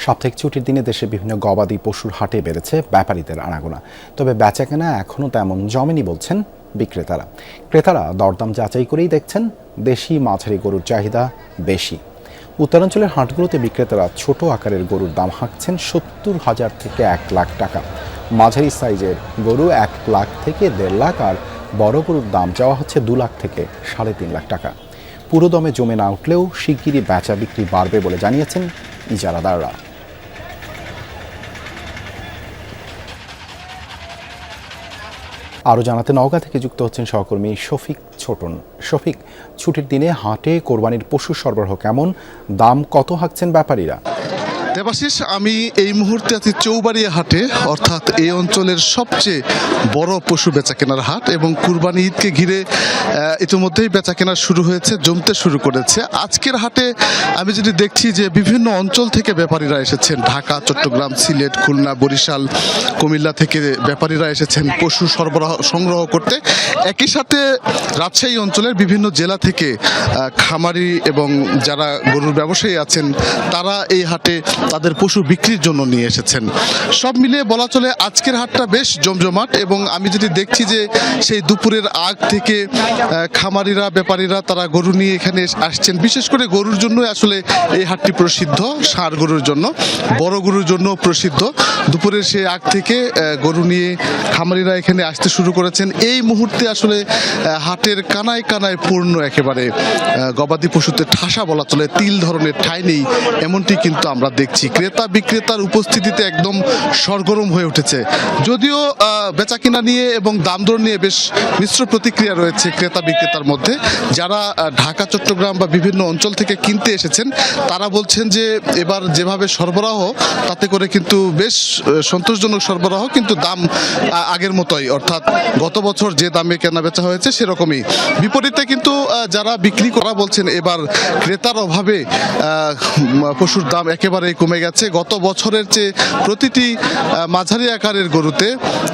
সাপ্তাহিক ছুটির দিনে দেশে বিভিন্ন গবাদি পশুর হাটে বেড়েছে ব্যাপারীদের আনাগোনা। তবে বেচাকেনা এখনও তেমন জমেনি বলছেন বিক্রেতারা। ক্রেতারা দরদাম যাচাই করেই দেখছেন দেশি মাঝারি গরুর চাহিদা বেশি। উত্তরাঞ্চলের হাটগুলোতে বিক্রেতারা ছোট আকারের গরুর দাম হাঁকছেন ৭০,০০০ থেকে ১ লাখ টাকা। মাঝারি সাইজের গরু ১ লাখ থেকে ১.৫ লাখ, আর বড় গরুর দাম চাওয়া হচ্ছে ২ লাখ থেকে ৩.৫ লাখ টাকা। পুরো দমে জমে না উঠলেও শিগগিরই বেচা বিক্রি বাড়বে বলে জানিয়েছেন ইজারাদাররা। আরও জানাতে নওগাঁ থেকে যুক্ত হচ্ছেন সহকর্মী শফিক ছোটন। শফিক, ছুটির দিনে হাটে কোরবানির পশু সরবরাহ কেমন, দাম কত হাঁকছেন ব্যাপারীরা? দেবাশিস, আমি এই মুহূর্তে আছি চৌবাড়িয়া হাটে, অর্থাৎ এই অঞ্চলের সবচেয়ে বড় পশু বেচাকেনার হাট, এবং কুরবানি ঈদকে ঘিরে ইতিমধ্যেই বেচাকেনা শুরু হয়েছে, জমতে শুরু করেছে। আজকের হাটে আমি যদি দেখছি যে বিভিন্ন অঞ্চল থেকে ব্যাপারীরা এসেছেন, ঢাকা, চট্টগ্রাম, সিলেট, খুলনা, বরিশাল, কুমিল্লা থেকে ব্যাপারীরা এসেছেন পশু সংগ্রহ করতে। একই সাথে রাজশাহী অঞ্চলের বিভিন্ন জেলা থেকে খামারি এবং যারা গরুর ব্যবসায়ী আছেন তারা এই হাটে তাদের পশু বিক্রির জন্য নিয়ে এসেছেন। সব মিলিয়ে বলা চলে আজকের হাটটা বেশ জমজমাট, এবং আমি যদি দেখছি যে সেই দুপুরের আগ থেকে খামারিরা, ব্যাপারীরা তারা গরু নিয়ে এখানে আসছেন। বিশেষ করে গরুর জন্য আসলে এই হাটটি প্রসিদ্ধ, ষাঁড় গরুর জন্য, বড় গরুর জন্য প্রসিদ্ধ। দুপুরের সেই আগ থেকে গরু নিয়ে খামারিরা এখানে আসতে শুরু করেছেন। এই মুহূর্তে আসলে হাটের কানায় কানায় পূর্ণ, একেবারে গবাদি পশুতে ঠাসা বলা চলে, তিল ধরনের ঠাঁই নেই এমনটি কিন্তু আমরা দেখছি। ক্রেতা বিক্রেতার উপস্থিতিতে একদম সরগরম হয়ে উঠেছে। যদিও বেচাকিনা নিয়ে এবং দাম দর নিয়ে বেশ মিশ্র প্রতিক্রিয়া রয়েছে ক্রেতা বিক্রেতার মধ্যে। যারা ঢাকা, চট্টগ্রাম বা বিভিন্ন অঞ্চল থেকে কিনতে এসেছেন তারা বলছেন যে এবার যেভাবে সরবরাহ, তাতে করে কিন্তু বেশ সন্তোষজনক সরবরাহ, কিন্তু দাম আগের মতোই, অর্থাৎ গত বছর যে দামে কেনা বেচা হয়েছে সেরকমই। বিপরীতে কিন্তু যারা বিক্রি করা বলছেন এবার ক্রেতার অভাবে পশুর দাম একেবারেই কমে গেছে। গত বছরের চেয়ে প্রতিটি মাঝারি আকারের গরুতে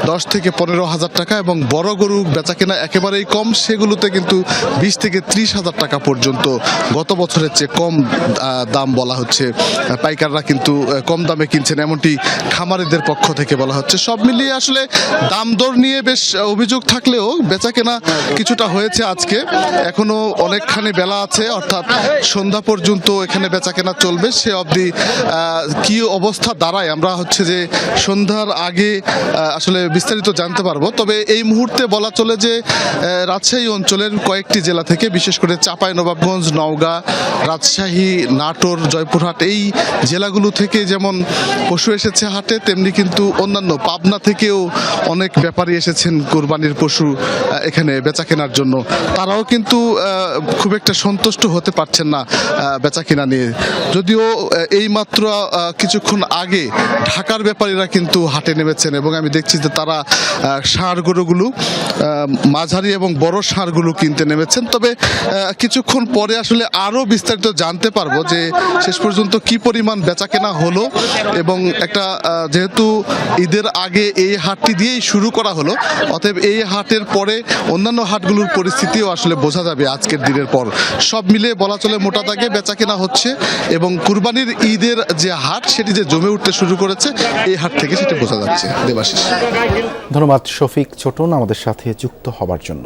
১০ থেকে ১৫,০০০ টাকা, এবং বড় গরু বেচাকেনা একেবারেই কম, সেগুলোতে কিন্তু ২০ থেকে ৩০,০০০ টাকা পর্যন্ত গত বছরের চেয়ে কম দাম বলা হচ্ছে। পাইকাররা কিন্তু কম দামে কিনছেন এমনটি খামারিদের পক্ষ থেকে বলা হচ্ছে। সব মিলিয়ে আসলে দাম দর নিয়ে বেশ অভিযোগ থাকলেও বেচাকেনা কিছুটা হয়েছে আজকে। এখনো অনেকখানি বেলা আছে, অর্থাৎ সন্ধ্যা পর্যন্ত এখানে বেচাকেনা চলবে। সে অবধি কি অবস্থা দাঁড়ায় আমরা হচ্ছে যে সন্ধ্যার আগে আসলে বিস্তারিত জানতে পারবো। তবে এই মুহূর্তে বলা চলে যে রাজশাহী অঞ্চলের কয়েকটি জেলা থেকে, বিশেষ করে চাঁপাইনবাবগঞ্জ, নওগাঁ, রাজশাহী, নাটোর, জয়পুরহাট, এই জেলাগুলো থেকে যেমন পশু এসেছে হাটে, তেমনি কিন্তু অন্যান্য পাবনা থেকেও অনেক ব্যাপারী এসেছেন কোরবানির পশু এখানে বেচাকেনার জন্য। তারাও কিন্তু খুব একটা সন্তুষ্ট হতে পারছেন না বেচাকেনা নিয়ে। যদিও এই মাত্র কিছুক্ষণ আগে ঢাকার ব্যাপারীরা কিন্তু হাটে নেমেছেন, এবং আমি দেখছি যে তারা ষাঁড় গরুগুলো, মাঝারি এবং বড় ষাঁড়গুলো কিনতে নেমেছেন। তবে কিছুক্ষণ পরে আসলে আরও বিস্তারিত জানতে পারবো যে শেষ পর্যন্ত কি পরিমাণ বেচাকেনা হলো, এবং একটা যেহেতু ঈদের আগে এই হাটটি দিয়েই শুরু করা হলো, অতএব এই হাটের পরে অন্যান্য হাটগুলোর পরিস্থিতিও আসলে বোঝা যাবে আজকের দিনের পর। সব মিলে বলা চলে মোটা দাগে বেচাকেনা হচ্ছে, এবং কুরবানির ঈদের যে হাট সেটি যে জমে উঠতে শুরু করেছে এই হাট থেকে সেটা বোঝা যাচ্ছে। দেবাশিস, ধন্যবাদ শফিক ছোটন আমাদের সাথে যুক্ত হবার জন্য।